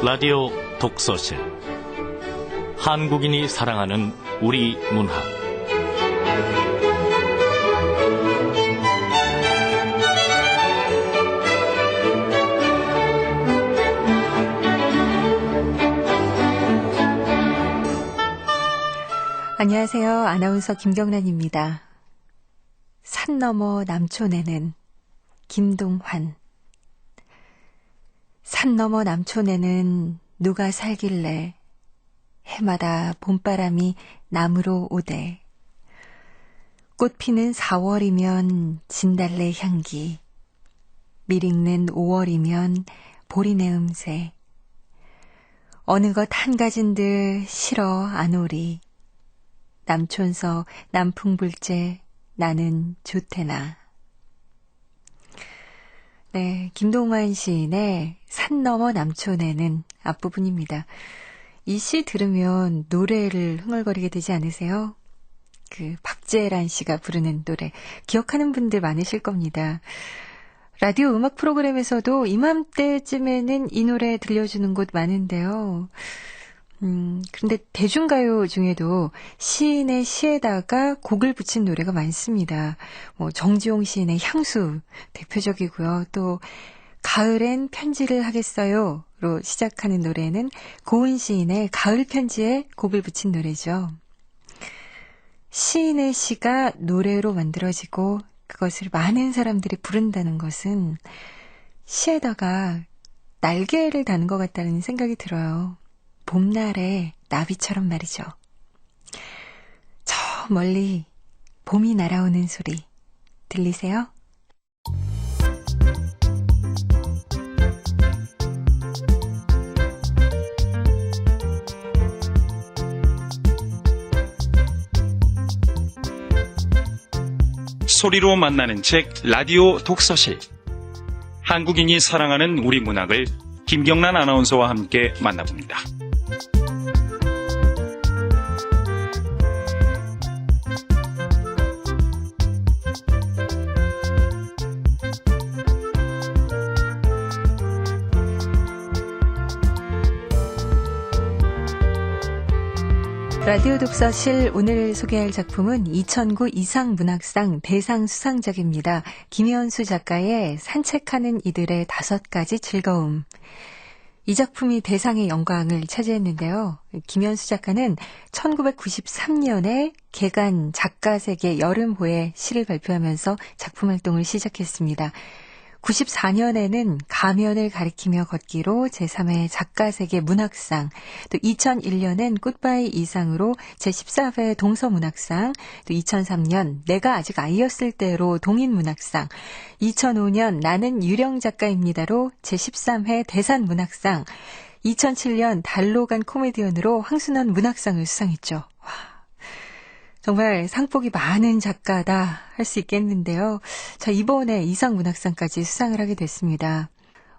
라디오 독서실 한국인이 사랑하는 우리 문학 안녕하세요. 아나운서 김경란입니다. 산 너머 남촌에는 김동환. 산 너머 남촌에는 누가 살길래 해마다 봄바람이 나무로 오대. 꽃 피는 4월이면 진달래 향기, 밀 익는 5월이면 보리내 음새. 어느 것 한 가진 듯 싫어 안 오리. 남촌서 남풍불제 나는 좋대나. 네, 김동환 시인의 산 너머 남촌에는 앞부분입니다. 이 시 들으면 노래를 흥얼거리게 되지 않으세요? 박재란 씨가 부르는 노래 기억하는 분들 많으실 겁니다. 라디오 음악 프로그램에서도 이맘때쯤에는 이 노래 들려주는 곳 많은데요. 그런데 대중가요 중에도 시인의 시에다가 곡을 붙인 노래가 많습니다. 정지용 시인의 향수 대표적이고요. 또 가을엔 편지를 하겠어요로 시작하는 노래는 고은 시인의 가을 편지에 곡을 붙인 노래죠. 시인의 시가 노래로 만들어지고 그것을 많은 사람들이 부른다는 것은 시에다가 날개를 다는 것 같다는 생각이 들어요. 봄날의 나비처럼 말이죠. 저 멀리 봄이 날아오는 소리 들리세요? 소리로 만나는 책 라디오 독서실. 한국인이 사랑하는 우리 문학을 김경란 아나운서와 함께 만나봅니다. 라디오 독서실 오늘 소개할 작품은 2009 이상문학상 대상 수상작입니다. 김현수 작가의 산책하는 이들의 5가지 즐거움. 이 작품이 대상의 영광을 차지했는데요. 김현수 작가는 1993년에 개간 작가세계 여름호에 시를 발표하면서 작품 활동을 시작했습니다. 94년에는 가면을 가리키며 걷기로 제3회 작가세계 문학상, 또 2001년엔 굿바이 이상으로 제14회 동서문학상, 또 2003년 내가 아직 아이였을 때로 동인문학상, 2005년 나는 유령 작가입니다로 제13회 대산문학상, 2007년 달로 간 코미디언으로 황순원 문학상을 수상했죠. 정말 상복이 많은 작가다 할 수 있겠는데요. 자, 이번에 이상문학상까지 수상을 하게 됐습니다.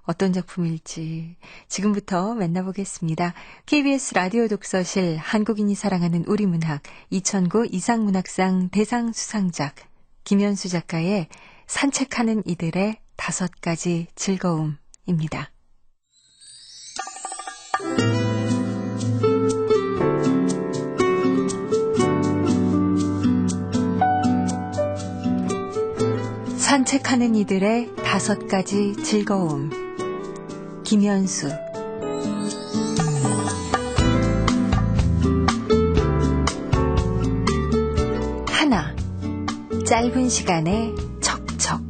어떤 작품일지 지금부터 만나보겠습니다. KBS 라디오 독서실 한국인이 사랑하는 우리 문학 2009 이상문학상 대상 수상작 김현수 작가의 산책하는 이들의 5가지 즐거움입니다. 산책하는 이들의 5가지 즐거움. 김현수. 하나. 짧은 시간에 척척.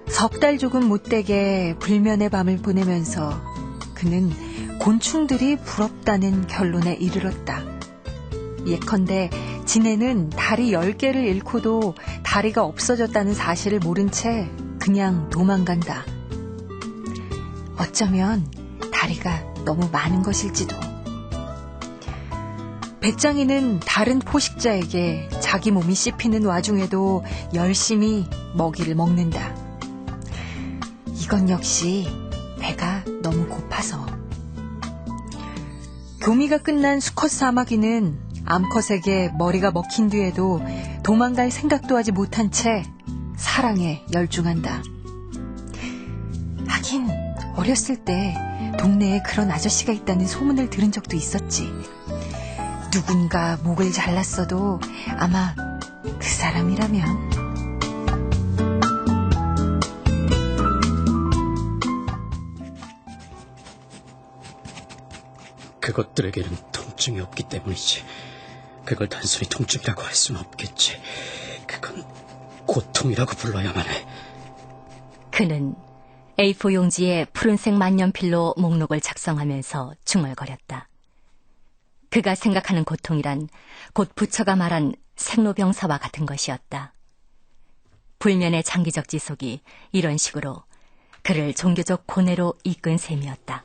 석 달 조금 못되게 불면의 밤을 보내면서 그는 곤충들이 부럽다는 결론에 이르렀다. 예컨대 지네는 다리 10개를 잃고도 다리가 없어졌다는 사실을 모른 채 그냥 도망간다. 어쩌면 다리가 너무 많은 것일지도. 배짱이는 다른 포식자에게 자기 몸이 씹히는 와중에도 열심히 먹이를 먹는다. 이건 역시 배가 너무 고파서. 교미가 끝난 수컷 사마귀는 암컷에게 머리가 먹힌 뒤에도 도망갈 생각도 하지 못한 채 사랑에 열중한다. 하긴 어렸을 때 동네에 그런 아저씨가 있다는 소문을 들은 적도 있었지. 누군가 목을 잘랐어도 아마 그 사람이라면. 그것들에게는 통증이 없기 때문이지. 그걸 단순히 통증이라고 할 수는 없겠지. 그건 고통이라고 불러야만 해. 그는 A4 용지에 푸른색 만년필로 목록을 작성하면서 중얼거렸다. 그가 생각하는 고통이란 곧 부처가 말한 생로병사와 같은 것이었다. 불면의 장기적 지속이 이런 식으로 그를 종교적 고뇌로 이끈 셈이었다.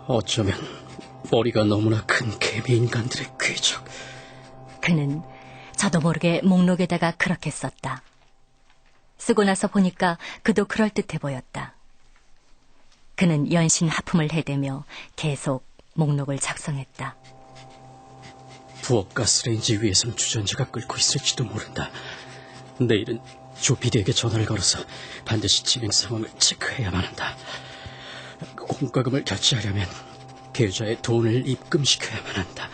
어쩌면 머리가 너무나 큰 개미 인간들의 궤적. 그는 저도 모르게 목록에다가 그렇게 썼다. 쓰고 나서 보니까 그도 그럴듯해 보였다. 그는 연신 하품을 해대며 계속 목록을 작성했다. 부엌 가스레인지 위에선 주전자가 끓고 있을지도 모른다. 내일은 조피디에게 전화를 걸어서 반드시 진행 상황을 체크해야만 한다. 공과금을 결제하려면 계좌에 돈을 입금시켜야만 한다.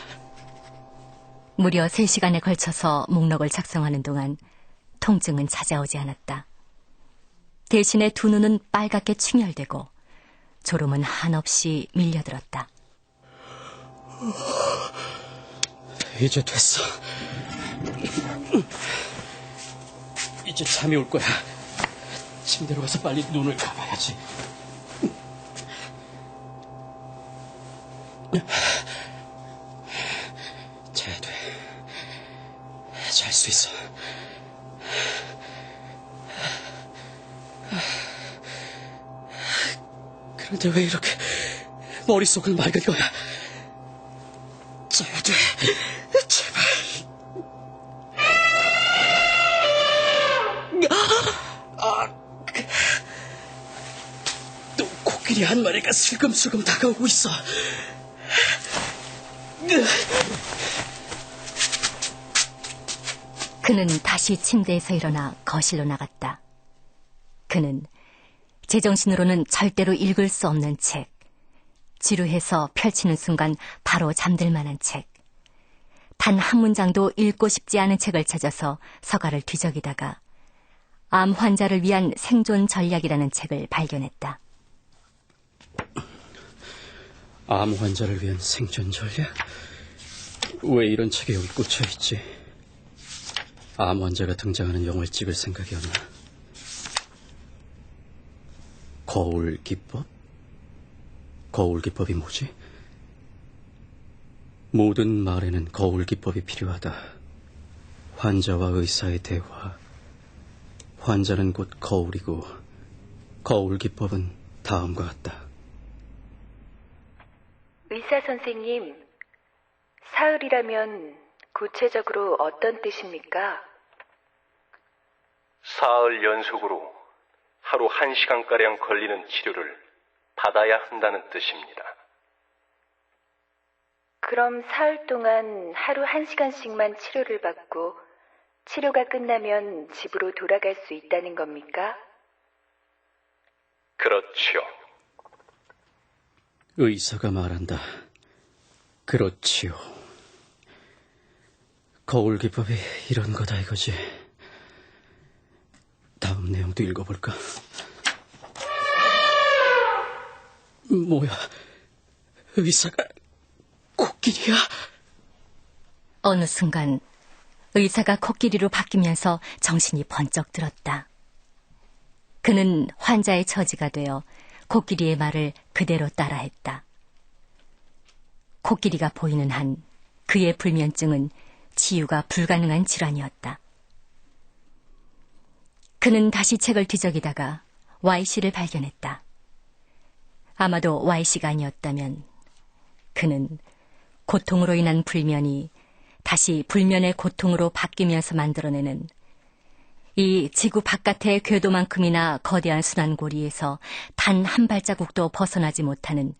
무려 3시간에 걸쳐서 목록을 작성하는 동안 통증은 찾아오지 않았다. 대신에 두 눈은 빨갛게 충혈되고 졸음은 한없이 밀려들었다. 이제 됐어. 이제 잠이 올 거야. 침대로 가서 빨리 눈을 감아야지. 자야 돼. 잘 수 있어. 그런데 왜 이렇게 머릿속을 맑은 거야? 자야 돼. 제발. 또 코끼리 한 마리가 슬금슬금 다가오고 있어. 그는 다시 침대에서 일어나 거실로 나갔다. 그는 제정신으로는 절대로 읽을 수 없는 책, 지루해서 펼치는 순간 바로 잠들 만한 책, 단 한 문장도 읽고 싶지 않은 책을 찾아서 서가를 뒤적이다가 암 환자를 위한 생존 전략이라는 책을 발견했다. 암 환자를 위한 생존 전략? 왜 이런 책이 여기 꽂혀있지? 암 환자가 등장하는 영화를 찍을 생각이었나? 거울 기법? 거울 기법이 뭐지? 모든 말에는 거울 기법이 필요하다. 환자와 의사의 대화. 환자는 곧 거울이고 거울 기법은 다음과 같다. 의사 선생님, 사흘이라면 구체적으로 어떤 뜻입니까? 사흘 연속으로 하루 1시간가량 걸리는 치료를 받아야 한다는 뜻입니다. 그럼 사흘 동안 하루 1시간씩만 치료를 받고 치료가 끝나면 집으로 돌아갈 수 있다는 겁니까? 그렇죠. 의사가 말한다. 그렇지요. 거울 기법이 이런 거다 이거지. 다음 내용도 읽어볼까? 뭐야? 의사가 코끼리야? 어느 순간 의사가 코끼리로 바뀌면서 정신이 번쩍 들었다. 그는 환자의 처지가 되어 코끼리의 말을 그대로 따라했다. 코끼리가 보이는 한 그의 불면증은 치유가 불가능한 질환이었다. 그는 다시 책을 뒤적이다가 Y씨를 발견했다. 아마도 Y씨가 아니었다면 그는 고통으로 인한 불면이 다시 불면의 고통으로 바뀌면서 만들어내는 이 지구 바깥의 궤도만큼이나 거대한 순환고리에서 단 한 발자국도 벗어나지 못하는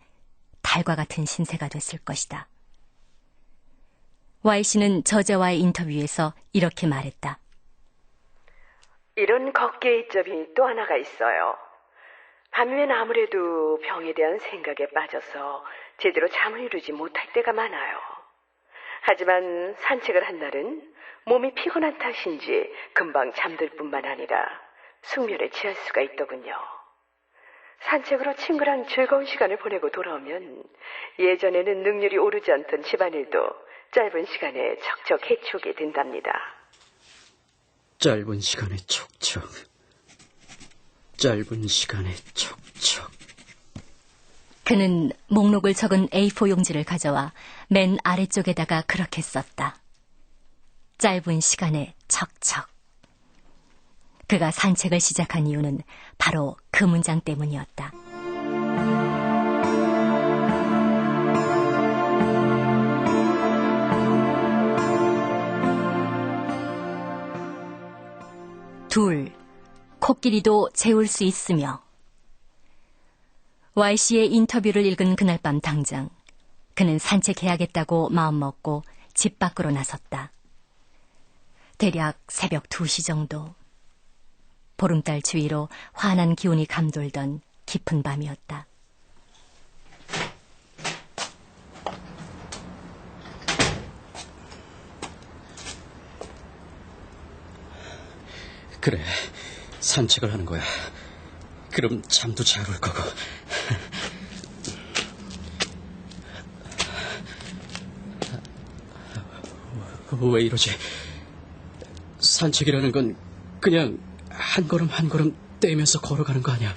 달과 같은 신세가 됐을 것이다. Y씨는 저자와의 인터뷰에서 이렇게 말했다. 이런 걷기의 이점이 또 하나가 있어요. 밤이면 아무래도 병에 대한 생각에 빠져서 제대로 잠을 이루지 못할 때가 많아요. 하지만 산책을 한 날은 몸이 피곤한 탓인지 금방 잠들 뿐만 아니라 숙면에 취할 수가 있더군요. 산책으로 친구랑 즐거운 시간을 보내고 돌아오면 예전에는 능률이 오르지 않던 집안일도 짧은 시간에 척척 해치우게 된답니다. 짧은 시간에 척척. 짧은 시간에 척척. 그는 목록을 적은 A4 용지를 가져와 맨 아래쪽에다가 그렇게 썼다. 짧은 시간에 척척. 그가 산책을 시작한 이유는 바로 그 문장 때문이었다. 둘, 코끼리도 재울 수 있으며. Y씨의 인터뷰를 읽은 그날 밤 당장 그는 산책해야겠다고 마음먹고 집 밖으로 나섰다. 대략 새벽 2시 정도. 보름달 주위로 환한 기운이 감돌던 깊은 밤이었다. 그래, 산책을 하는 거야. 그럼 잠도 잘 올 거고. 왜 이러지? 산책이라는 건 그냥 한 걸음 한 걸음 떼면서 걸어가는 거 아니야?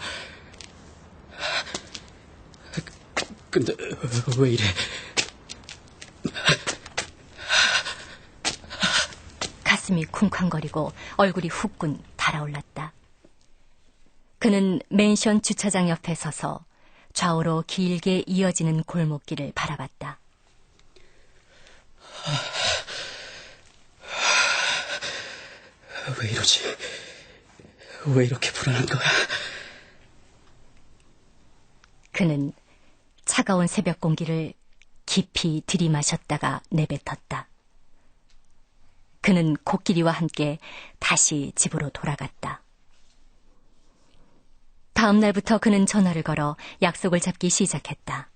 근데 왜 이래? 가슴이 쿵쾅거리고 얼굴이 후끈 달아올랐다. 그는 맨션 주차장 옆에 서서 좌우로 길게 이어지는 골목길을 바라봤다. 왜 이러지? 왜 이렇게 불안한 거야? 그는 차가운 새벽 공기를 깊이 들이마셨다가 내뱉었다. 그는 코끼리와 함께 다시 집으로 돌아갔다. 다음 날부터 그는 전화를 걸어 약속을 잡기 시작했다.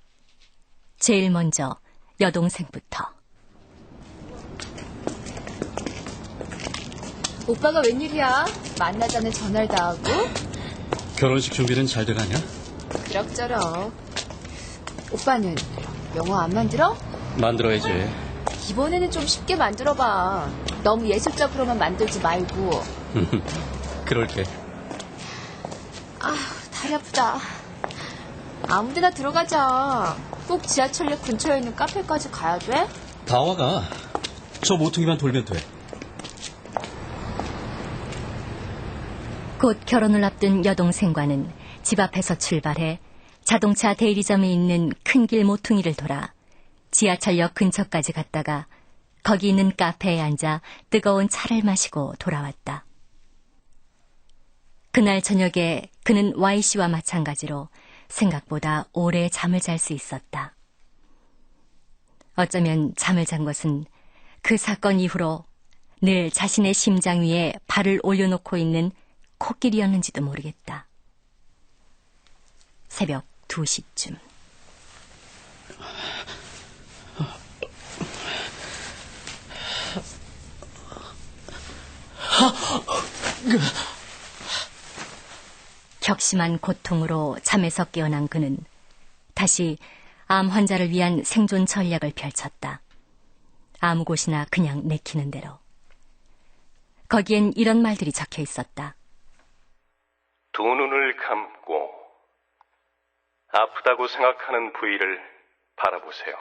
제일 먼저 여동생부터. 오빠가 웬일이야? 만나자는 전화를 다 하고? 결혼식 준비는 잘 돼가냐? 그럭저럭. 오빠는 영어 안 만들어? 만들어야지. 이번에는 좀 쉽게 만들어봐. 너무 예술적으로만 만들지 말고. 그럴게. 아, 다리 아프다. 아무데나 들어가자. 꼭 지하철역 근처에 있는 카페까지 가야 돼? 다 와가. 저 모퉁이만 돌면 돼. 곧 결혼을 앞둔 여동생과는 집 앞에서 출발해 자동차 대리점에 있는 큰 길 모퉁이를 돌아 지하철역 근처까지 갔다가 거기 있는 카페에 앉아 뜨거운 차를 마시고 돌아왔다. 그날 저녁에 그는 Y씨와 마찬가지로 생각보다 오래 잠을 잘 수 있었다. 어쩌면 잠을 잔 것은 그 사건 이후로 늘 자신의 심장 위에 발을 올려놓고 있는 코끼리였는지도 모르겠다. 새벽 2시쯤. 격심한 고통으로 잠에서 깨어난 그는 다시 암 환자를 위한 생존 전략을 펼쳤다. 아무 곳이나 그냥 내키는 대로. 거기엔 이런 말들이 적혀 있었다. 두 눈을 감고 아프다고 생각하는 부위를 바라보세요.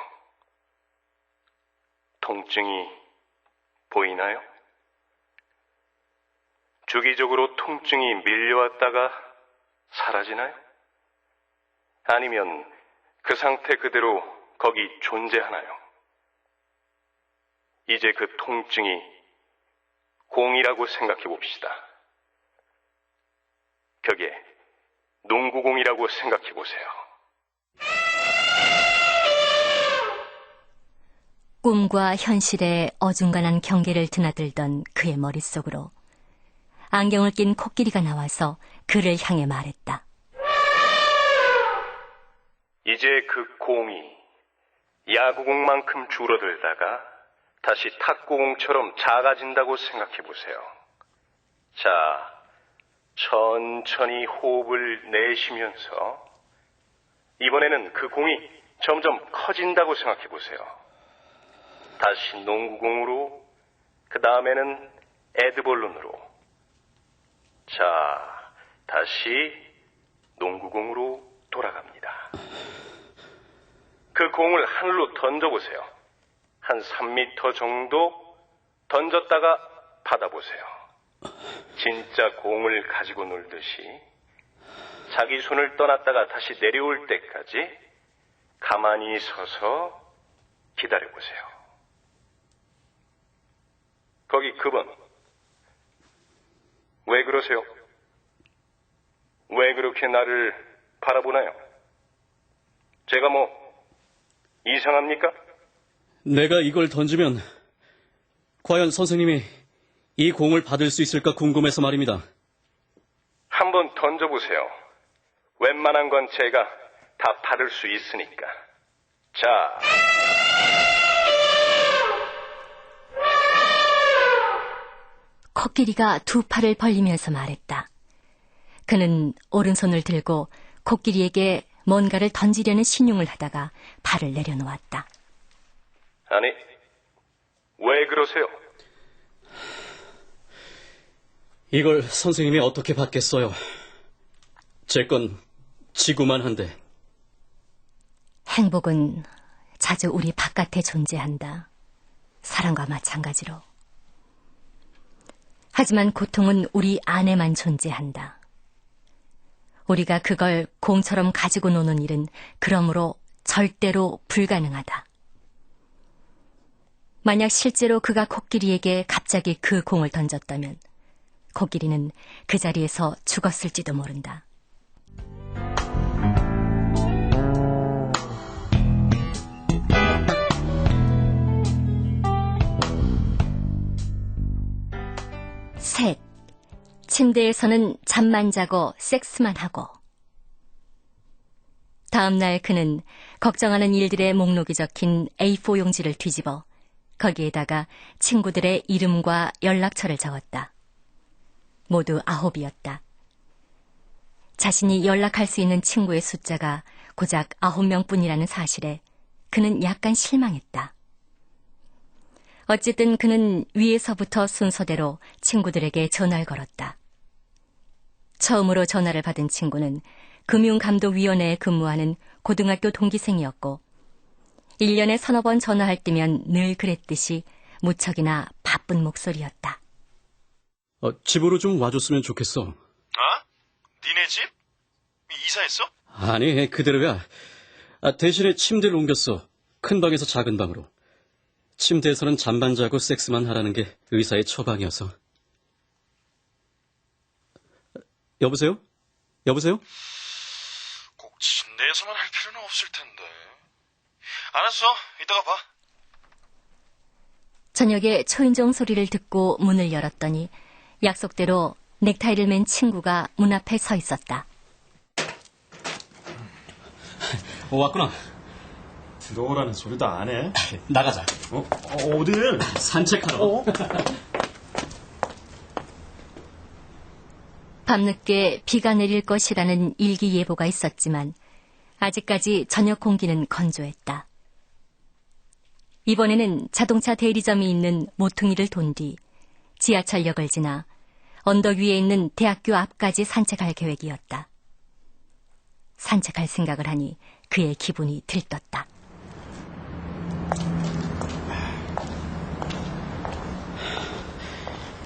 통증이 보이나요? 주기적으로 통증이 밀려왔다가 사라지나요? 아니면 그 상태 그대로 거기 존재하나요? 이제 그 통증이 공이라고 생각해 봅시다. 벽에 농구공이라고 생각해 보세요. 꿈과 현실의 어중간한 경계를 드나들던 그의 머릿속으로 안경을 낀 코끼리가 나와서 그를 향해 말했다. 이제 그 공이 야구공만큼 줄어들다가 다시 탁구공처럼 작아진다고 생각해 보세요. 자, 천천히 호흡을 내쉬면서 이번에는 그 공이 점점 커진다고 생각해 보세요. 다시 농구공으로, 그 다음에는 에드볼론으로. 자, 다시 농구공으로 돌아갑니다. 그 공을 하늘로 던져보세요. 한 3m 정도 던졌다가 받아보세요. 진짜 공을 가지고 놀듯이 자기 손을 떠났다가 다시 내려올 때까지 가만히 서서 기다려보세요. 거기 그분, 왜 그러세요? 왜 그렇게 나를 바라보나요? 제가 뭐 이상합니까? 내가 이걸 던지면 과연 선생님이 이 공을 받을 수 있을까 궁금해서 말입니다. 한번 던져보세요. 웬만한 건 제가 다 받을 수 있으니까. 자, 코끼리가 두 팔을 벌리면서 말했다. 그는 오른손을 들고 코끼리에게 뭔가를 던지려는 신용을 하다가 팔을 내려놓았다. 아니, 왜 그러세요? 이걸 선생님이 어떻게 받겠어요? 제 건 지구만 한데. 행복은 자주 우리 바깥에 존재한다. 사랑과 마찬가지로. 하지만 고통은 우리 안에만 존재한다. 우리가 그걸 공처럼 가지고 노는 일은 그러므로 절대로 불가능하다. 만약 실제로 그가 코끼리에게 갑자기 그 공을 던졌다면 코끼리는 그 자리에서 죽었을지도 모른다. 셋, 침대에서는 잠만 자고 섹스만 하고. 다음 날 그는 걱정하는 일들의 목록이 적힌 A4 용지를 뒤집어 거기에다가 친구들의 이름과 연락처를 적었다. 모두 9이었다. 자신이 연락할 수 있는 친구의 숫자가 고작 9명뿐이라는 사실에 그는 약간 실망했다. 어쨌든 그는 위에서부터 순서대로 친구들에게 전화를 걸었다. 처음으로 전화를 받은 친구는 금융감독위원회에 근무하는 고등학교 동기생이었고 1년에 서너 번 전화할 때면 늘 그랬듯이 무척이나 바쁜 목소리였다. 집으로 좀 와줬으면 좋겠어. 아? 니네 집? 이사했어? 아니, 그대로야. 대신에 침대를 옮겼어. 큰 방에서 작은 방으로. 침대에서는 잠만 자고 섹스만 하라는 게 의사의 처방이어서. 여보세요? 여보세요? 꼭 침대에서만 할 필요는 없을 텐데. 알았어, 이따가 봐. 저녁에 초인종 소리를 듣고 문을 열었더니 약속대로 넥타이를 맨 친구가 문 앞에 서 있었다. 왔구나. 들어오라는 소리도 안 해. 나가자. 어딜? 산책하러. 밤늦게 비가 내릴 것이라는 일기예보가 있었지만 아직까지 저녁 공기는 건조했다. 이번에는 자동차 대리점이 있는 모퉁이를 돈 뒤 지하철역을 지나 언덕 위에 있는 대학교 앞까지 산책할 계획이었다. 산책할 생각을 하니 그의 기분이 들떴다.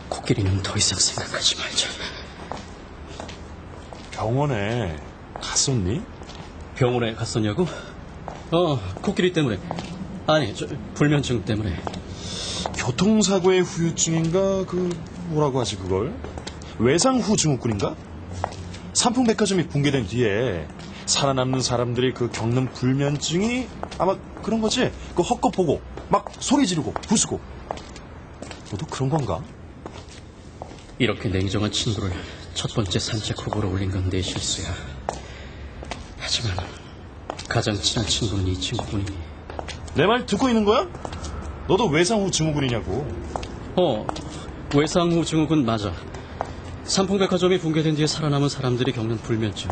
코끼리는 더 이상 생각하지 말자. 병원에 갔었니? 병원에 갔었냐고? 코끼리 때문에. 아니, 불면증 때문에. 교통사고의 후유증인가? 뭐라고 하지 그걸? 외상후 증후군인가? 삼풍백화점이 붕괴된 뒤에 살아남는 사람들이 겪는 불면증이 아마 그런 거지? 헛것 보고 막 소리 지르고 부수고. 너도 그런 건가? 이렇게 냉정한 친구를 첫 번째 산책 후보로 올린 건 내 실수야. 하지만 가장 친한 친구는 이 친구뿐이니. 내 말 듣고 있는 거야? 너도 외상후 증후군이냐고. 외상후 증후군 맞아. 삼풍백화점이 붕괴된 뒤에 살아남은 사람들이 겪는 불면증.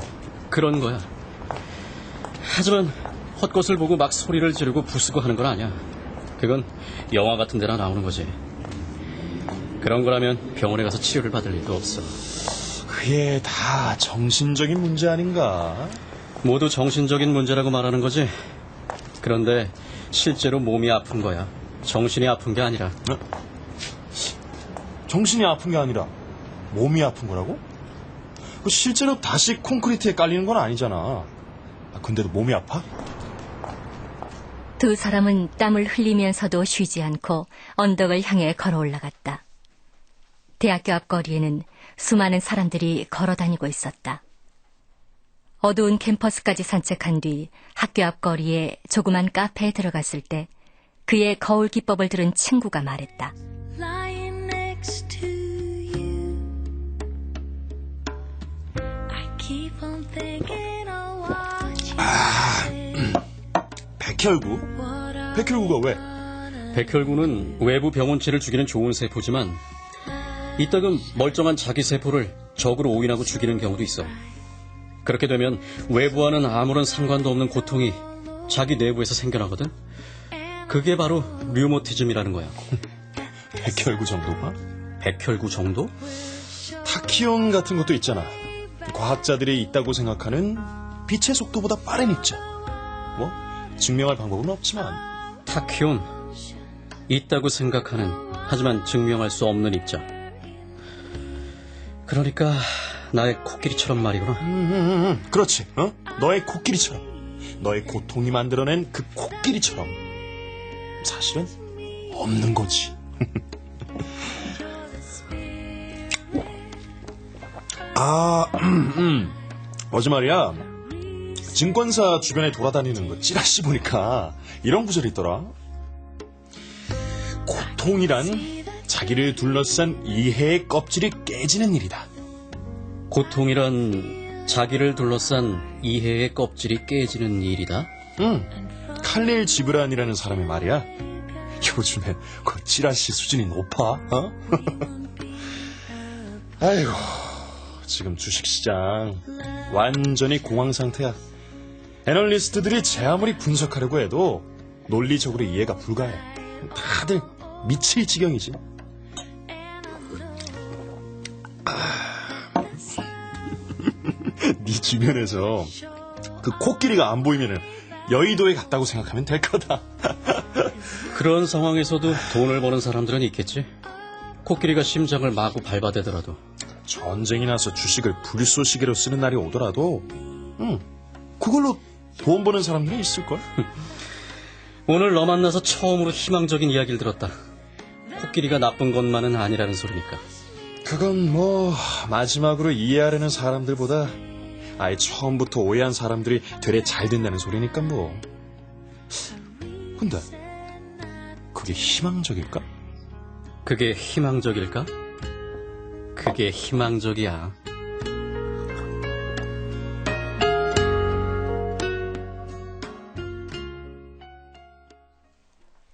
그런 거야. 하지만 헛것을 보고 막 소리를 지르고 부수고 하는 건 아니야. 그건 영화 같은 데나 나오는 거지. 그런 거라면 병원에 가서 치료를 받을 일도 없어. 그게 다 정신적인 문제 아닌가? 모두 정신적인 문제라고 말하는 거지. 그런데 실제로 몸이 아픈 거야. 정신이 아픈 게 아니라. 정신이 아픈 게 아니라 몸이 아픈 거라고? 실제로 다시 콘크리트에 깔리는 건 아니잖아. 근데도 몸이 아파? 두 사람은 땀을 흘리면서도 쉬지 않고 언덕을 향해 걸어 올라갔다. 대학교 앞 거리에는 수많은 사람들이 걸어 다니고 있었다. 어두운 캠퍼스까지 산책한 뒤 학교 앞 거리에 조그만 카페에 들어갔을 때 그의 거울 기법을 들은 친구가 말했다. 백혈구? 백혈구가 왜? 백혈구는 외부 병원체를 죽이는 좋은 세포지만 이따금 멀쩡한 자기 세포를 적으로 오인하고 죽이는 경우도 있어. 그렇게 되면 외부와는 아무런 상관도 없는 고통이 자기 내부에서 생겨나거든. 그게 바로 류모티즘이라는 거야. 백혈구 정도가? 백혈구 정도? 타키온 같은 것도 있잖아. 과학자들이 있다고 생각하는 빛의 속도보다 빠른 입자. 증명할 방법은 없지만. 타키온, 있다고 생각하는, 하지만 증명할 수 없는 입자. 그러니까 나의 코끼리처럼 말이구나. 그렇지. 너의 코끼리처럼. 너의 고통이 만들어낸 그 코끼리처럼. 사실은 없는 거지. 어제 말이야, 증권사 주변에 돌아다니는 거 찌라시 보니까 이런 구절이 있더라. 고통이란 자기를 둘러싼 이해의 껍질이 깨지는 일이다. 고통이란 자기를 둘러싼 이해의 껍질이 깨지는 일이다? 칼릴 지브란이라는 사람의 말이야. 요즘에 그 찌라시 수준이 높아. 아이고, 지금 주식시장 완전히 공황 상태야. 애널리스트들이 제 아무리 분석하려고 해도 논리적으로 이해가 불가해. 다들 미칠 지경이지. 네 주변에서 그 코끼리가 안 보이면 여의도에 갔다고 생각하면 될 거다. 그런 상황에서도 돈을 버는 사람들은 있겠지. 코끼리가 심장을 마구 밟아대더라도. 전쟁이 나서 주식을 불쏘시개로 쓰는 날이 오더라도 그걸로 돈 버는 사람들이 있을걸? 오늘 너 만나서 처음으로 희망적인 이야기를 들었다. 코끼리가 나쁜 것만은 아니라는 소리니까. 그건 마지막으로 이해하려는 사람들보다 아예 처음부터 오해한 사람들이 되레 잘 된다는 소리니까 근데 그게 희망적일까? 그게 희망적일까? 그게 희망적이야.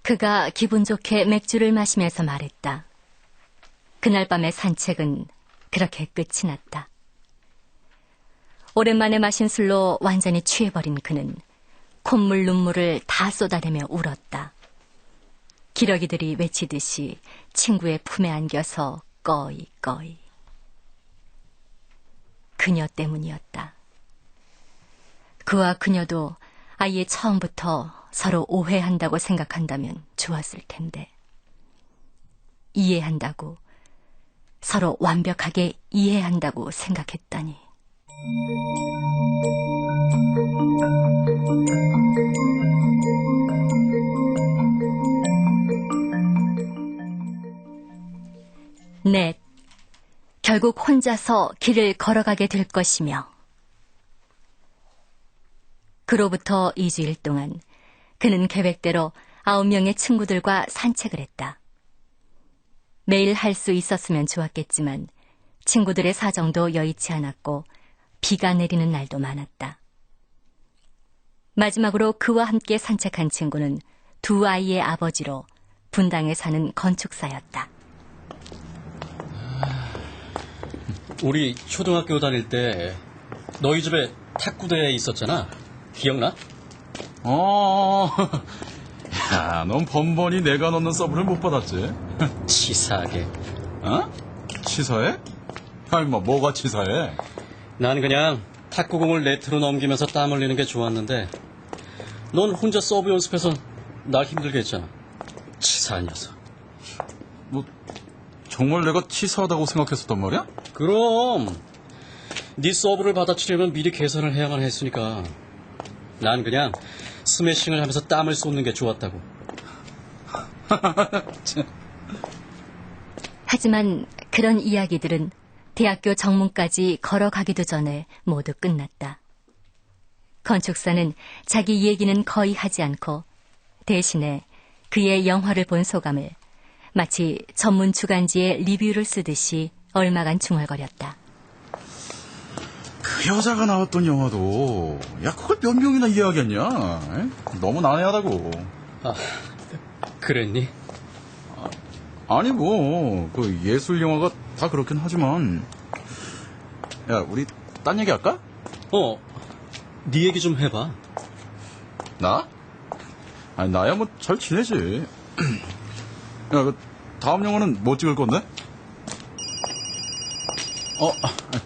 그가 기분 좋게 맥주를 마시면서 말했다. 그날 밤의 산책은 그렇게 끝이 났다. 오랜만에 마신 술로 완전히 취해버린 그는 콧물 눈물을 다 쏟아내며 울었다. 기러기들이 외치듯이 친구의 품에 안겨서 꺼이. 그녀 때문이었다. 그와 그녀도 아예 처음부터 서로 오해한다고 생각한다면 좋았을 텐데. 이해한다고, 서로 완벽하게 이해한다고 생각했다니. 넷, 결국 혼자서 길을 걸어가게 될 것이며. 그로부터 2주일 동안 그는 계획대로 9명의 친구들과 산책을 했다. 매일 할 수 있었으면 좋았겠지만 친구들의 사정도 여의치 않았고 비가 내리는 날도 많았다. 마지막으로 그와 함께 산책한 친구는 두 아이의 아버지로 분당에 사는 건축사였다. 우리 초등학교 다닐 때 너희 집에 탁구대회 있었잖아. 기억나? 야, 넌 번번이 내가 넣는 서브를 못 받았지? 치사하게. 어? 치사해? 야, 임마, 뭐가 치사해? 난 그냥 탁구공을 네트로 넘기면서 땀 흘리는 게 좋았는데 넌 혼자 서브 연습해서 날 힘들게 했잖아. 치사한 녀석. 뭐, 정말 내가 치사하다고 생각했었단 말이야? 그럼 네 서브를 받아치려면 미리 계산을 해야만 했으니까 난 그냥 스매싱을 하면서 땀을 쏟는 게 좋았다고. 하지만 그런 이야기들은 대학교 정문까지 걸어가기도 전에 모두 끝났다. 건축사는 자기 얘기는 거의 하지 않고 대신에 그의 영화를 본 소감을 마치 전문 주간지에 리뷰를 쓰듯이 얼마간 중얼거렸다. 그 여자가 나왔던 영화도, 야, 그걸 몇 명이나 이해하겠냐? 에? 너무 난해하다고. 아, 그랬니? 아니, 뭐, 그 예술 영화가 다 그렇긴 하지만. 야, 우리 딴 얘기 할까? 네 얘기 좀 해봐. 나? 아니, 나야 뭐 잘 지내지. 야, 그 다음 영화는 뭐 찍을 건데?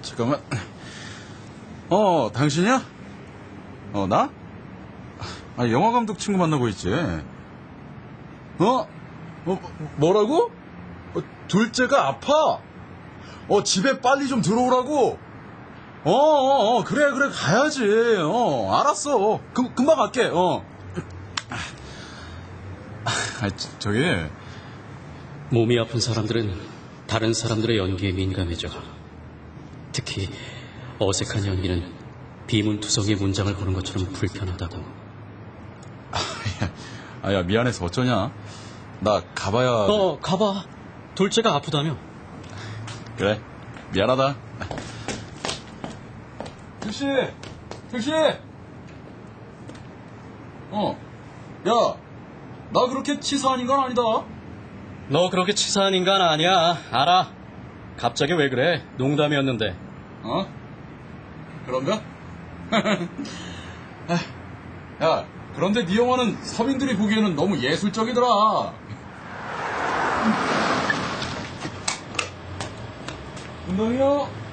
잠깐만. 당신이야? 나? 영화 감독 친구 만나고 있지. 뭐라고? 둘째가 아파. 집에 빨리 좀 들어오라고. 그래, 가야지. 알았어. 금방 갈게. 저기. 몸이 아픈 사람들은 다른 사람들의 연기에 민감해져. 특히 어색한 연기는 비문투성의 문장을 보는 것처럼 불편하다고. 야, 미안해서 어쩌냐. 나 가봐야. 가봐. 둘째가 아프다며. 그래, 미안하다. 택시! 야, 나 그렇게 치사한 인간 아니다. 너 그렇게 치사한 인간 아니야. 알아. 갑자기 왜 그래? 농담이었는데. 그런가? 야, 그런데 네 영화는 서민들이 보기에는 너무 예술적이더라. 운동이요?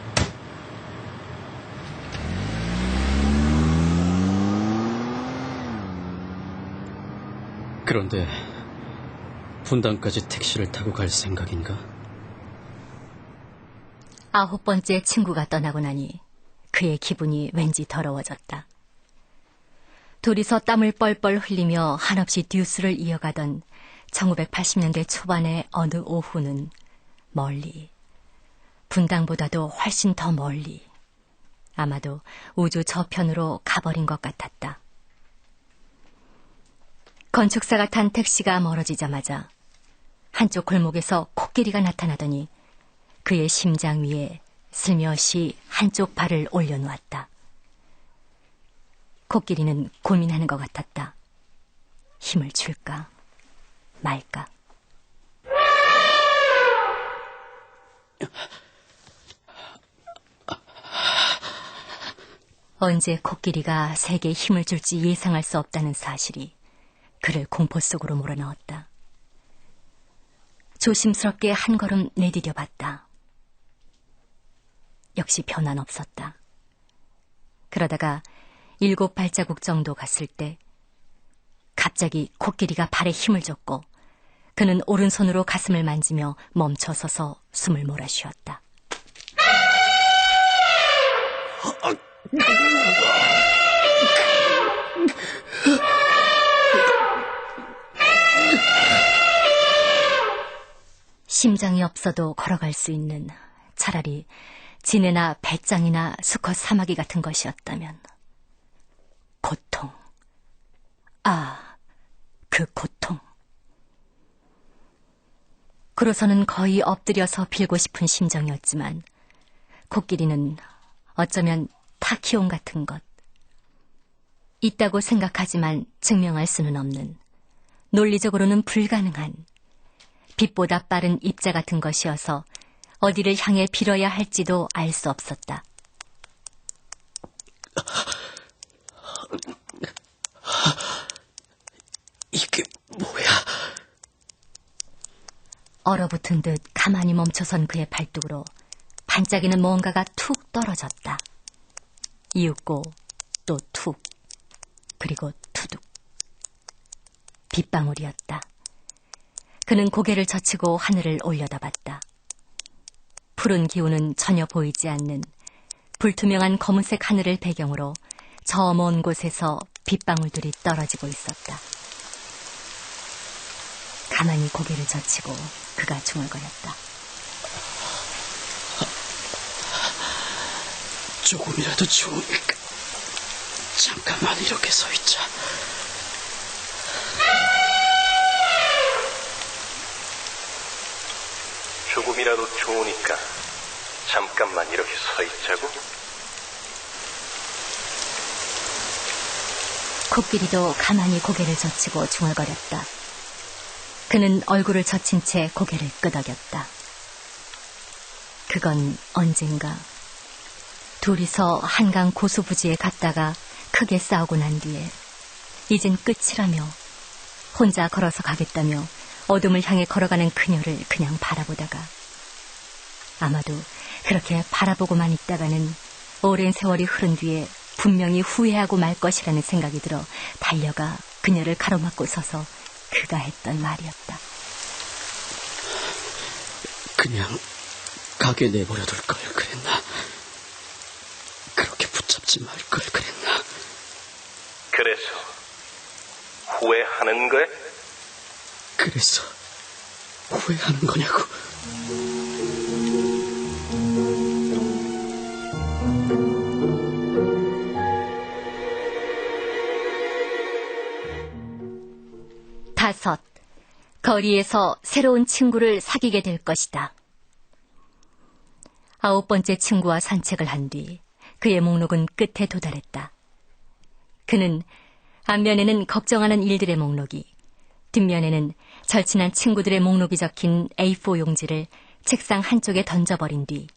그런데 분당까지 택시를 타고 갈 생각인가? 9번째 친구가 떠나고 나니 그의 기분이 왠지 더러워졌다. 둘이서 땀을 뻘뻘 흘리며 한없이 듀스를 이어가던 1980년대 초반의 어느 오후는 멀리, 분당보다도 훨씬 더 멀리, 아마도 우주 저편으로 가버린 것 같았다. 건축사가 탄 택시가 멀어지자마자 한쪽 골목에서 코끼리가 나타나더니 그의 심장 위에 슬며시 한쪽 발을 올려놓았다. 코끼리는 고민하는 것 같았다. 힘을 줄까 말까. 언제 코끼리가 새에게 힘을 줄지 예상할 수 없다는 사실이 그를 공포 속으로 몰아넣었다. 조심스럽게 한 걸음 내디뎌 봤다. 역시 변화는 없었다. 그러다가 7발자국 정도 갔을 때 갑자기 코끼리가 발에 힘을 줬고 그는 오른손으로 가슴을 만지며 멈춰서서 숨을 몰아쉬었다. 심장이 없어도 걸어갈 수 있는 차라리 진해나 배짱이나 수컷 사마귀 같은 것이었다면 고통. 그 고통. 그로서는 거의 엎드려서 빌고 싶은 심정이었지만 코끼리는 어쩌면 타키온 같은 것, 있다고 생각하지만 증명할 수는 없는, 논리적으로는 불가능한, 빛보다 빠른 입자 같은 것이어서 어디를 향해 빌어야 할지도 알 수 없었다. 이게 뭐야? 얼어붙은 듯 가만히 멈춰선 그의 발뚝으로 반짝이는 뭔가가 툭 떨어졌다. 이윽고 또 툭, 그리고 투둑. 빗방울이었다. 그는 고개를 젖히고 하늘을 올려다봤다. 푸른 기운은 전혀 보이지 않는 불투명한 검은색 하늘을 배경으로 저 먼 곳에서 빗방울들이 떨어지고 있었다. 가만히 고개를 젖히고 그가 중얼거렸다. 조금이라도 좋으니까 잠깐만 이렇게 서 있자. 조금이라도 좋으니까 잠깐만 이렇게 서 있자고? 코끼리도 가만히 고개를 젖히고 중얼거렸다. 그는 얼굴을 젖힌 채 고개를 끄덕였다. 그건 언젠가 둘이서 한강 고수부지에 갔다가 크게 싸우고 난 뒤에 이젠 끝이라며 혼자 걸어서 가겠다며 어둠을 향해 걸어가는 그녀를 그냥 바라보다가, 아마도 그렇게 바라보고만 있다가는 오랜 세월이 흐른 뒤에 분명히 후회하고 말 것이라는 생각이 들어 달려가 그녀를 가로막고 서서 그가 했던 말이었다. 그냥 가게 내버려둘 걸 그랬나? 그렇게 붙잡지 말 걸 그랬나? 그래서 후회하는 거야? 그래서 후회하는 거냐고. 다섯, 거리에서 새로운 친구를 사귀게 될 것이다. 9번째 친구와 산책을 한 뒤 그의 목록은 끝에 도달했다. 그는 앞면에는 걱정하는 일들의 목록이, 뒷면에는 절친한 친구들의 목록이 적힌 A4 용지를 책상 한쪽에 던져버린 뒤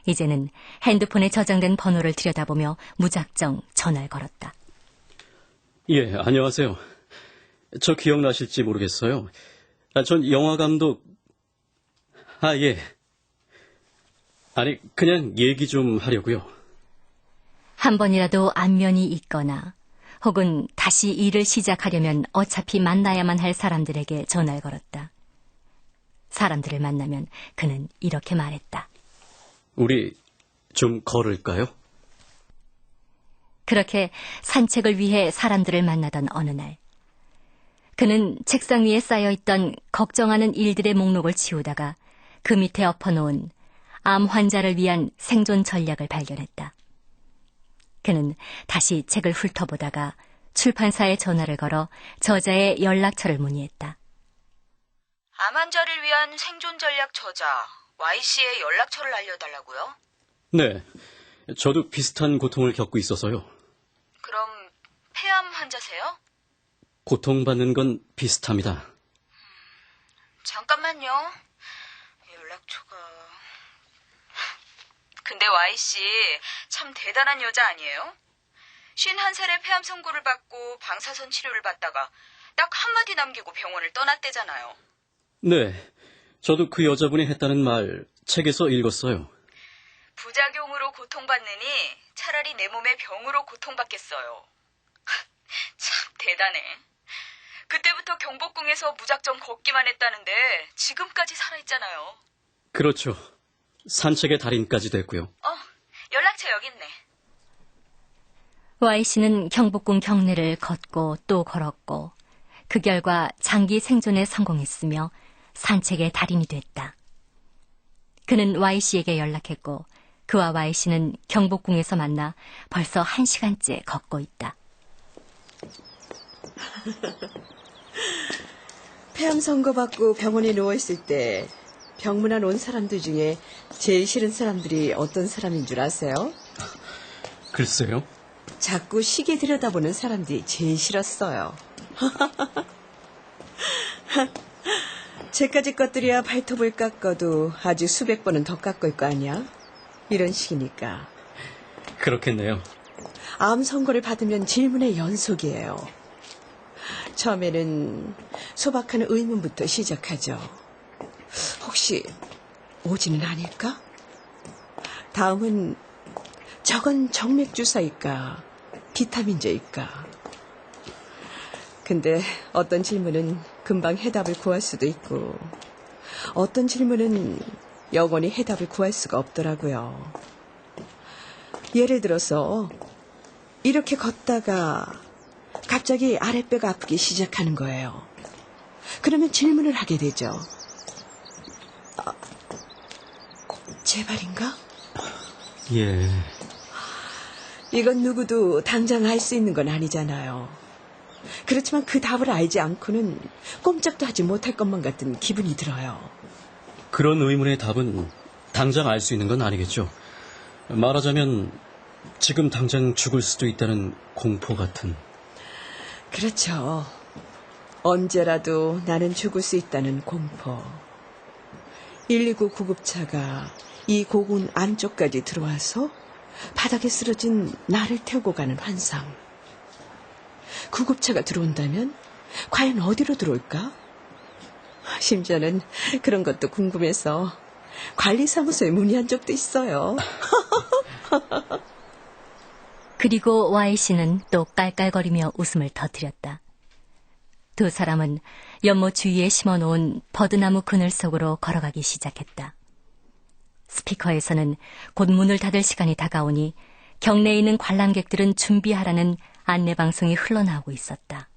이제는 핸드폰에 저장된 번호를 들여다보며 무작정 전화를 걸었다. 예, 안녕하세요. 저 기억나실지 모르겠어요. 전 영화감독... 예. 아니, 그냥 얘기 좀 하려고요. 한 번이라도 안면이 있거나 혹은 다시 일을 시작하려면 어차피 만나야만 할 사람들에게 전화를 걸었다. 사람들을 만나면 그는 이렇게 말했다. 우리 좀 걸을까요? 그렇게 산책을 위해 사람들을 만나던 어느 날, 그는 책상 위에 쌓여있던 걱정하는 일들의 목록을 치우다가 그 밑에 엎어놓은 암 환자를 위한 생존 전략을 발견했다. 그는 다시 책을 훑어보다가 출판사에 전화를 걸어 저자의 연락처를 문의했다. 암 환자를 위한 생존 전략 저자 Y씨의 연락처를 알려달라고요? 네, 저도 비슷한 고통을 겪고 있어서요. 그럼 폐암 환자세요? 고통받는 건 비슷합니다. 잠깐만요. 연락처가... 근데 Y씨 참 대단한 여자 아니에요? 51살에 폐암 선고를 받고 방사선 치료를 받다가 딱 한마디 남기고 병원을 떠났대잖아요. 네, 저도 그 여자분이 했다는 말 책에서 읽었어요. 부작용으로 고통받느니 차라리 내 몸의 병으로 고통받겠어요. 참 대단해. 그때부터 경복궁에서 무작정 걷기만 했다는데 지금까지 살아있잖아요. 그렇죠. 산책의 달인까지 됐고요. 연락처 여기 있네. Y씨는 경복궁 경내를 걷고 또 걸었고 그 결과 장기 생존에 성공했으며 산책의 달인이 됐다. 그는 Y씨에게 연락했고 그와 Y씨는 경복궁에서 만나 벌써 1시간째 걷고 있다. 폐암 선고받고 병원에 누워있을 때 병문안 온 사람들 중에 제일 싫은 사람들이 어떤 사람인 줄 아세요? 글쎄요. 자꾸 시계 들여다보는 사람들이 제일 싫었어요. 쟤까지 것들이야 발톱을 깎아도 아주 수백 번은 더 깎을 거 아니야? 이런 식이니까. 그렇겠네요. 암 선고를 받으면 질문의 연속이에요. 처음에는 소박한 의문부터 시작하죠. 혹시 오지는 아닐까? 다음은 저건 정맥주사일까? 비타민제일까? 근데 어떤 질문은 금방 해답을 구할 수도 있고 어떤 질문은 영원히 해답을 구할 수가 없더라고요. 예를 들어서 이렇게 걷다가 갑자기 아랫배가 아프기 시작하는 거예요. 그러면 질문을 하게 되죠. 제발인가? 예. 이건 누구도 당장 알 수 있는 건 아니잖아요. 그렇지만 그 답을 알지 않고는 꼼짝도 하지 못할 것만 같은 기분이 들어요. 그런 의문의 답은 당장 알 수 있는 건 아니겠죠. 말하자면 지금 당장 죽을 수도 있다는 공포 같은. 그렇죠. 언제라도 나는 죽을 수 있다는 공포. 119 구급차가 이 고군 안쪽까지 들어와서 바닥에 쓰러진 나를 태우고 가는 환상. 구급차가 들어온다면 과연 어디로 들어올까? 심지어는 그런 것도 궁금해서 관리사무소에 문의한 적도 있어요. 그리고 Y씨는 또 깔깔거리며 웃음을 터뜨렸다. 두 사람은 연못 주위에 심어놓은 버드나무 그늘 속으로 걸어가기 시작했다. 스피커에서는 곧 문을 닫을 시간이 다가오니 경내에 있는 관람객들은 준비하라는 안내방송이 흘러나오고 있었다.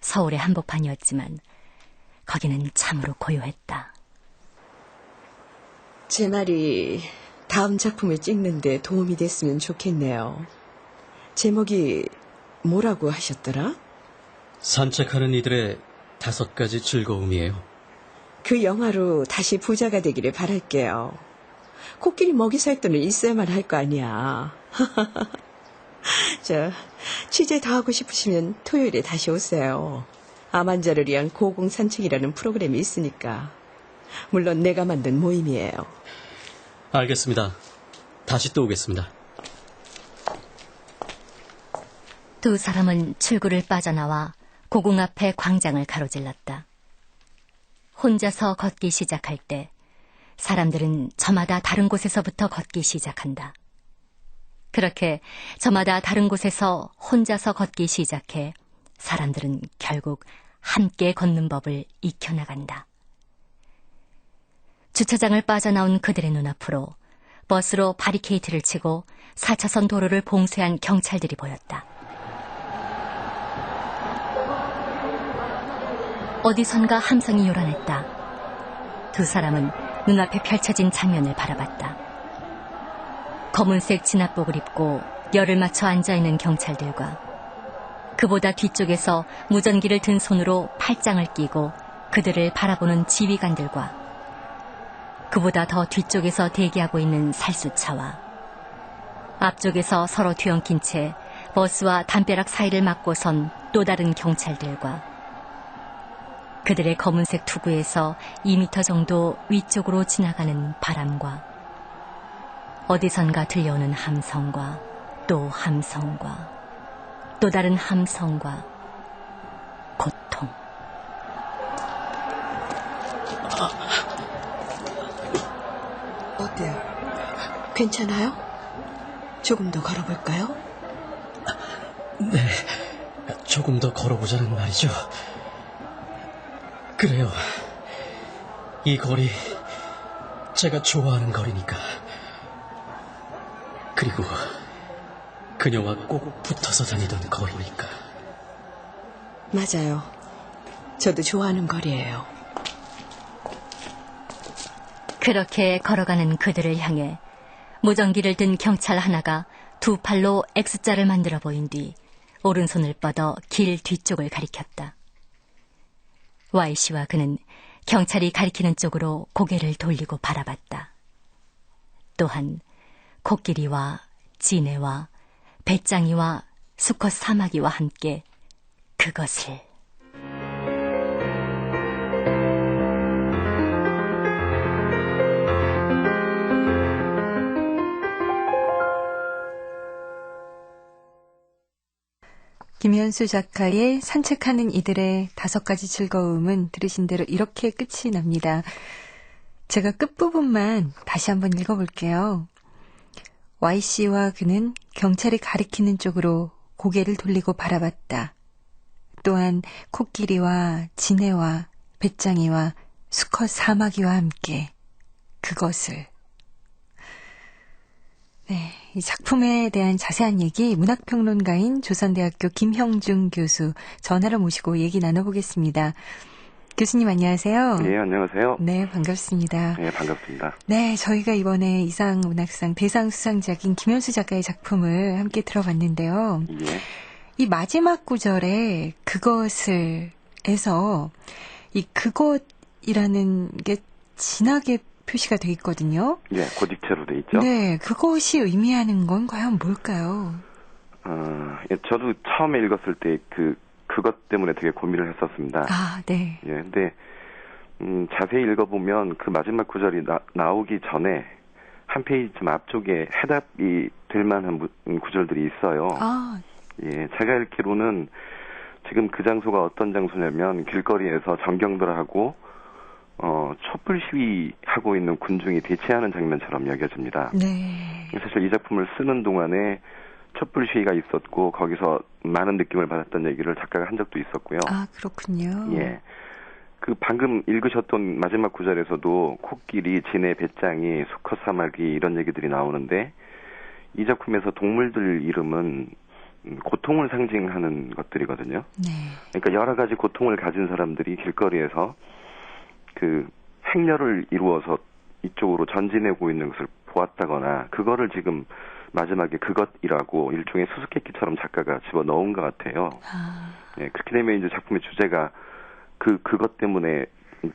서울의 한복판이었지만 거기는 참으로 고요했다. 제 말이 다음 작품을 찍는데 도움이 됐으면 좋겠네요. 제목이 뭐라고 하셨더라? 산책하는 이들의 5가지 즐거움이에요. 그 영화로 다시 부자가 되기를 바랄게요. 코끼리 먹이 살 돈은 있어야만 할 거 아니야. 취재 더 하고 싶으시면 토요일에 다시 오세요. 암 환자를 위한 고공산책이라는 프로그램이 있으니까. 물론 내가 만든 모임이에요. 알겠습니다. 다시 또 오겠습니다. 두 사람은 출구를 빠져나와 고궁 앞에 광장을 가로질렀다. 혼자서 걷기 시작할 때 사람들은 저마다 다른 곳에서부터 걷기 시작한다. 그렇게 저마다 다른 곳에서 혼자서 걷기 시작해 사람들은 결국 함께 걷는 법을 익혀나간다. 주차장을 빠져나온 그들의 눈앞으로 버스로 바리케이트를 치고 4차선 도로를 봉쇄한 경찰들이 보였다. 어디선가 함성이 요란했다. 두 사람은 눈앞에 펼쳐진 장면을 바라봤다. 검은색 진압복을 입고 열을 맞춰 앉아있는 경찰들과 그보다 뒤쪽에서 무전기를 든 손으로 팔짱을 끼고 그들을 바라보는 지휘관들과 그보다 더 뒤쪽에서 대기하고 있는 살수차와 앞쪽에서 서로 뒤엉킨 채 버스와 담벼락 사이를 막고 선 또 다른 경찰들과 그들의 검은색 투구에서 2m 정도 위쪽으로 지나가는 바람과 어디선가 들려오는 함성과 또 함성과 또 다른 함성과 고통. 어때요? 괜찮아요? 조금 더 걸어볼까요? 네, 조금 더 걸어보자는 말이죠. 그래요. 이 거리 제가 좋아하는 거리니까. 그리고 그녀와 꼭 붙어서 다니던 거리니까. 맞아요. 저도 좋아하는 거리예요. 그렇게 걸어가는 그들을 향해 무전기를 든 경찰 하나가 두 팔로 X자를 만들어 보인 뒤 오른손을 뻗어 길 뒤쪽을 가리켰다. Y씨와 그는 경찰이 가리키는 쪽으로 고개를 돌리고 바라봤다. 또한 코끼리와 지네와 배짱이와 수컷 사마귀와 함께 그것을. 김현수 작가의 산책하는 이들의 5가지 즐거움은 들으신 대로 이렇게 끝이 납니다. 제가 끝부분만 다시 한번 읽어볼게요. Y씨와 그는 경찰이 가리키는 쪽으로 고개를 돌리고 바라봤다. 또한 코끼리와 지네와 배짱이와 수컷 사마귀와 함께 그것을. 네, 이 작품에 대한 자세한 얘기 문학평론가인 조선대학교 김형중 교수 전화로 모시고 얘기 나눠보겠습니다. 교수님 안녕하세요. 네, 안녕하세요. 네, 반갑습니다. 네, 반갑습니다. 네, 저희가 이번에 이상문학상 대상 수상작인 김현수 작가의 작품을 함께 들어봤는데요. 예. 이 마지막 구절에 그것을에서 이 그것이라는 게 진하게 표시가 돼 있거든요. 예, 고딕체로 돼 있죠. 네, 그것이 의미하는 건 과연 뭘까요? 예, 저도 처음에 읽었을 때 그것 때문에 되게 고민을 했었습니다. 아, 네. 예, 근데 자세히 읽어보면 그 마지막 구절이 나오기 전에 한 페이지쯤 앞쪽에 해답이 될 만한 구절들이 있어요. 아. 예, 제가 읽기로는 지금 그 장소가 어떤 장소냐면 길거리에서 정경들하고 촛불 시위하고 있는 군중이 대치하는 장면처럼 여겨집니다. 네. 사실 이 작품을 쓰는 동안에 촛불 시위가 있었고 거기서 많은 느낌을 받았던 얘기를 작가가 한 적도 있었고요. 아, 그렇군요. 예. 그 방금 읽으셨던 마지막 구절에서도 코끼리, 지네, 배짱이, 수컷 사마귀 이런 얘기들이 나오는데 이 작품에서 동물들 이름은 고통을 상징하는 것들이거든요. 네. 그러니까 여러 가지 고통을 가진 사람들이 길거리에서 그 행렬을 이루어서 이쪽으로 전진하고 있는 것을 보았다거나 그거를 지금 마지막에 그것이라고 일종의 수수께끼처럼 작가가 집어넣은 것 같아요. 예, 그렇게 되면 이제 작품의 주제가 그것 때문에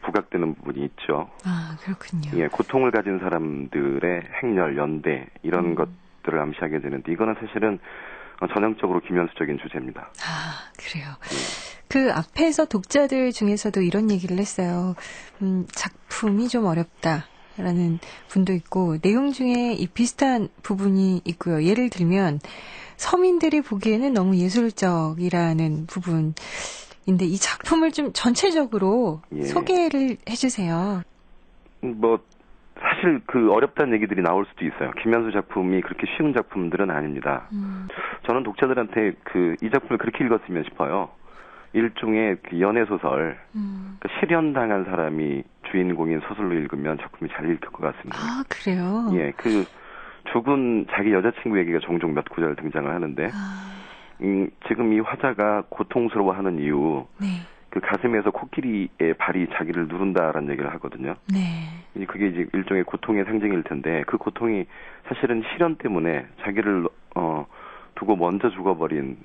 부각되는 부분이 있죠. 아, 그렇군요. 예, 고통을 가진 사람들의 행렬, 연대 이런 것들을 암시하게 되는데 이거는 사실은 전형적으로 김현수적인 주제입니다. 아, 그래요. 그 앞에서 독자들 중에서도 이런 얘기를 했어요. 작품이 좀 어렵다라는 분도 있고 내용 중에 이 비슷한 부분이 있고요. 예를 들면 서민들이 보기에는 너무 예술적이라는 부분인데 이 작품을 좀 전체적으로 예. 소개를 해주세요. 사실 어렵다는 얘기들이 나올 수도 있어요. 김현수 작품이 그렇게 쉬운 작품들은 아닙니다. 저는 독자들한테 이 작품을 그렇게 읽었으면 싶어요. 일종의 연애소설, 그러니까 실현당한 사람이 주인공인 소설로 읽으면 작품이 잘 읽힐 것 같습니다. 아, 그래요? 예, 죽은 자기 여자친구 얘기가 종종 몇 구절 등장을 하는데, 지금 이 화자가 고통스러워하는 이유, 네. 그 가슴에서 코끼리의 발이 자기를 누른다라는 얘기를 하거든요. 네. 그게 이제 일종의 고통의 상징일 텐데 그 고통이 사실은 실현 때문에 자기를 두고 먼저 죽어버린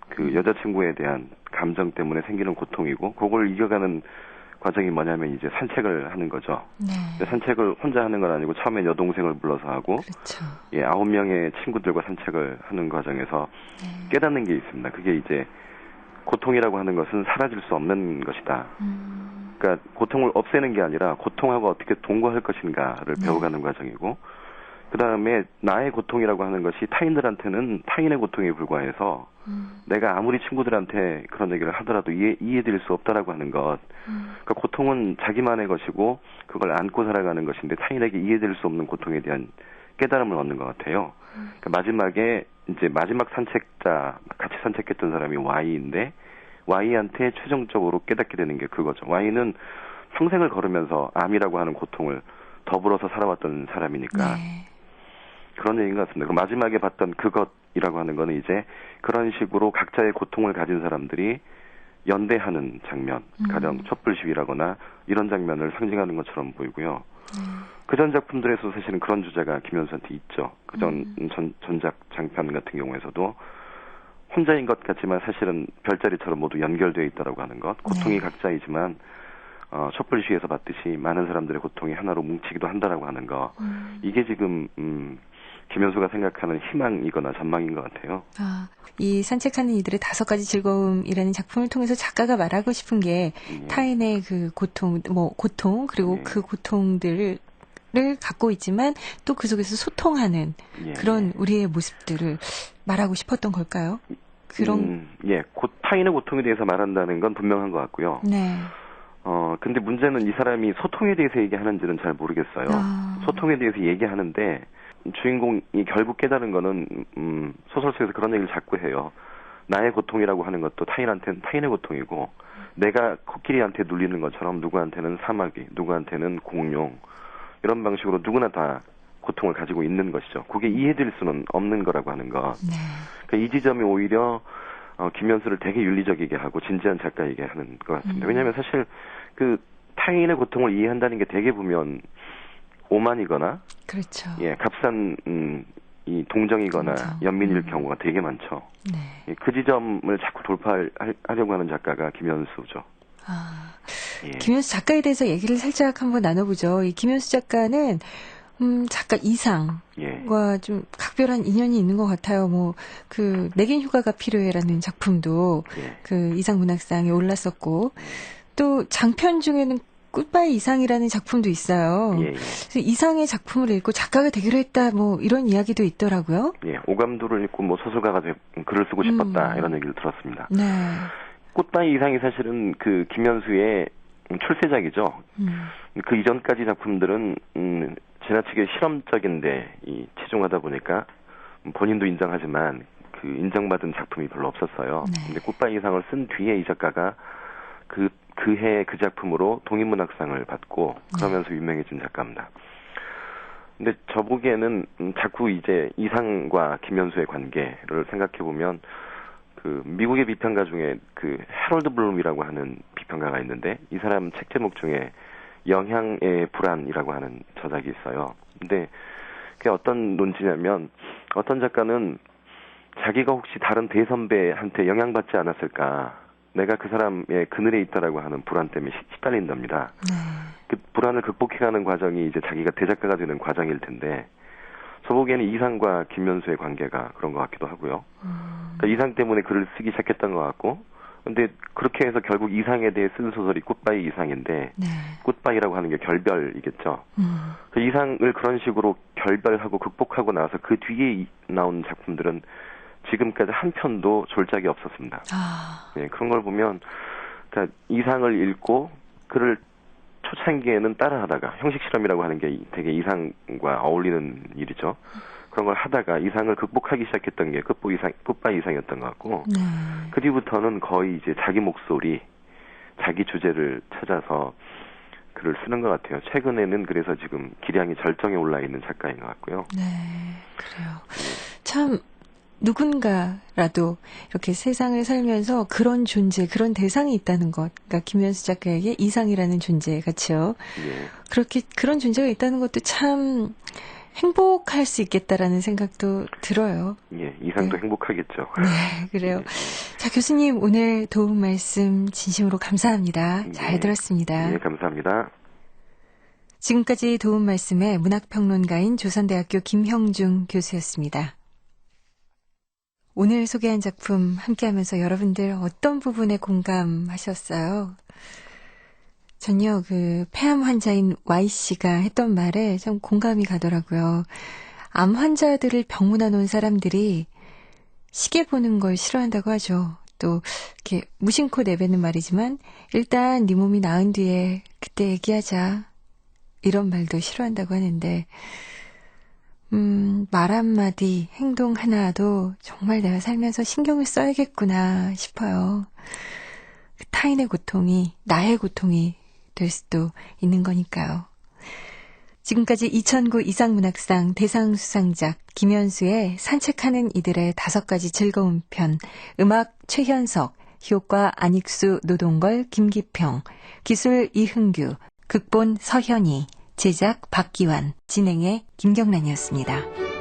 그 여자친구에 대한 감정 때문에 생기는 고통이고 그걸 이겨가는 과정이 뭐냐면 이제 산책을 하는 거죠. 네. 산책을 혼자 하는 건 아니고 처음엔 여동생을 불러서 하고 그렇죠. 예, 9명의 친구들과 산책을 하는 과정에서 깨닫는 게 있습니다. 그게 이제 고통이라고 하는 것은 사라질 수 없는 것이다. 그러니까 고통을 없애는 게 아니라 고통하고 어떻게 동거할 것인가를 배워가는 과정이고 그 다음에 나의 고통이라고 하는 것이 타인들한테는 타인의 고통에 불과해서 내가 아무리 친구들한테 그런 얘기를 하더라도 이해될 수 없다라고 하는 것. 그러니까 고통은 자기만의 것이고 그걸 안고 살아가는 것인데 타인에게 이해될 수 없는 고통에 대한 깨달음을 얻는 것 같아요. 그러니까 마지막에 이제 마지막 산책자 같이 산책했던 사람이 Y인데 Y한테 최종적으로 깨닫게 되는 게 그거죠. Y는 평생을 걸으면서 암이라고 하는 고통을 더불어서 살아왔던 사람이니까 그런 얘기인 것 같습니다. 그 마지막에 봤던 그것이라고 하는 거는 이제 그런 식으로 각자의 고통을 가진 사람들이 연대하는 장면, 가령 촛불 시위라거나 이런 장면을 상징하는 것처럼 보이고요. 그전 작품들에서 사실은 그런 주제가 김현수한테 있죠. 전작 장편 같은 경우에서도 혼자인 것 같지만 사실은 별자리처럼 모두 연결되어 있다라고 하는 것. 고통이 각자이지만 촛불 시위에서 봤듯이 많은 사람들의 고통이 하나로 뭉치기도 한다라고 하는 거. 이게 지금 김현수가 생각하는 희망이거나 전망인 것 같아요. 이 산책하는 이들의 5가지 즐거움이라는 작품을 통해서 작가가 말하고 싶은 게 타인의 그 고통 그리고 그 고통들을 갖고 있지만 또 그 속에서 소통하는 그런 우리의 모습들을 말하고 싶었던 걸까요? 타인의 고통에 대해서 말한다는 건 분명한 것 같고요. 네. 근데 문제는 이 사람이 소통에 대해서 얘기하는지는 잘 모르겠어요. 소통에 대해서 얘기하는데 주인공이 결국 깨달은 거는 소설 속에서 그런 얘기를 자꾸 해요. 나의 고통이라고 하는 것도 타인한테는 타인의 고통이고 내가 코끼리한테 눌리는 것처럼 누구한테는 사마귀, 누구한테는 공룡 이런 방식으로 누구나 다 고통을 가지고 있는 것이죠. 그게 이해될 수는 없는 거라고 하는 것. 그러니까 이 지점이 오히려 김현수를 되게 윤리적이게 하고 진지한 작가이게 하는 것 같습니다. 왜냐하면 사실 그 타인의 고통을 이해한다는 게 되게 보면 오만이거나 그렇죠. 값싼 이 동정이거나 연민일 경우가 되게 많죠. 그 지점을 자꾸 돌파하려고 하는 작가가 김현수죠. 김현수 작가에 대해서 얘기를 살짝 한번 나눠보죠. 이 김현수 작가는 작가 이상과 좀 각별한 인연이 있는 것 같아요. 내겐 휴가가 필요해라는 작품도 그 이상 문학상에 올랐었고, 또 장편 중에는 굿바이 이상이라는 작품도 있어요. 그래서 이상의 작품을 읽고 작가가 되기로 했다, 이런 이야기도 있더라고요. 오감도를 읽고 소설가가 글을 쓰고 싶었다, 이런 얘기를 들었습니다. 네. 굿바이 이상이 사실은 그 김현수의 출세작이죠. 그 이전까지 작품들은 지나치게 실험적인데 치중하다 보니까 본인도 인정하지만 그 인정받은 작품이 별로 없었어요. 근데 굿바이 이상을 쓴 뒤에 이 작가가 그해 그 작품으로 독립문학상을 받고 그러면서 유명해진 작가입니다. 근데 저 보기에는 자꾸 이제 이상과 김현수의 관계를 생각해 보면 그 미국의 비평가 중에 그 해럴드 블룸이라고 하는 비평가가 있는데 이 사람 책 제목 중에 영향의 불안이라고 하는 저작이 있어요. 근데 그게 어떤 논지냐면 어떤 작가는 자기가 혹시 다른 대선배한테 영향받지 않았을까, 내가 그 사람의 그늘에 있다라고 하는 불안 때문에 시달린답니다. 그 불안을 극복해가는 과정이 이제 자기가 대작가가 되는 과정일 텐데 저 보기에는 이상과 김현수의 관계가 그런 것 같기도 하고요. 그러니까 이상 때문에 글을 쓰기 시작했던 것 같고, 근데 그렇게 해서 결국 이상에 대해 쓴 소설이 굿바이 이상인데 굿바이라고 하는 게 결별이겠죠. 그 이상을 그런 식으로 결별하고 극복하고 나서 그 뒤에 나온 작품들은 지금까지 한 편도 졸작이 없었습니다. 그런 걸 보면 그러니까 이상을 읽고 그를 초창기에는 따라하다가 형식 실험이라고 하는 게 되게 이상과 어울리는 일이죠. 그런 걸 하다가 이상을 극복하기 시작했던 게 굿바이 이상이었던 것 같고 그 뒤부터는 거의 이제 자기 목소리, 자기 주제를 찾아서 글을 쓰는 것 같아요. 최근에는 그래서 지금 기량이 절정에 올라 있는 작가인 것 같고요. 네, 그래요. 참 누군가라도 이렇게 세상을 살면서 그런 존재, 그런 대상이 있다는 것, 그러니까 김현수 작가에게 이상이라는 존재 같이요. 그렇게 그런 존재가 있다는 것도 참 행복할 수 있겠다라는 생각도 들어요. 이상도 행복하겠죠. 네, 그래요. 자, 교수님 오늘 도움 말씀 진심으로 감사합니다. 잘 들었습니다. 네, 감사합니다. 지금까지 도움 말씀의 문학평론가인 조선대학교 김형중 교수였습니다. 오늘 소개한 작품 함께하면서 여러분들 어떤 부분에 공감하셨어요? 전요, 폐암 환자인 Y씨가 했던 말에 좀 공감이 가더라고요. 암 환자들을 병문안 온 사람들이 시계 보는 걸 싫어한다고 하죠. 또, 이렇게 무심코 내뱉는 말이지만, 일단 네 몸이 나은 뒤에 그때 얘기하자. 이런 말도 싫어한다고 하는데, 말 한마디, 행동 하나도 정말 내가 살면서 신경을 써야겠구나 싶어요. 타인의 고통이 나의 고통이 될 수도 있는 거니까요. 지금까지 2009 이상문학상 대상 수상작 김현수의 산책하는 이들의 5가지 즐거운 편, 음악 최현석, 효과 안익수, 노동걸, 김기평, 기술 이흥규, 극본 서현희, 제작 박기환, 진행의 김경란이었습니다.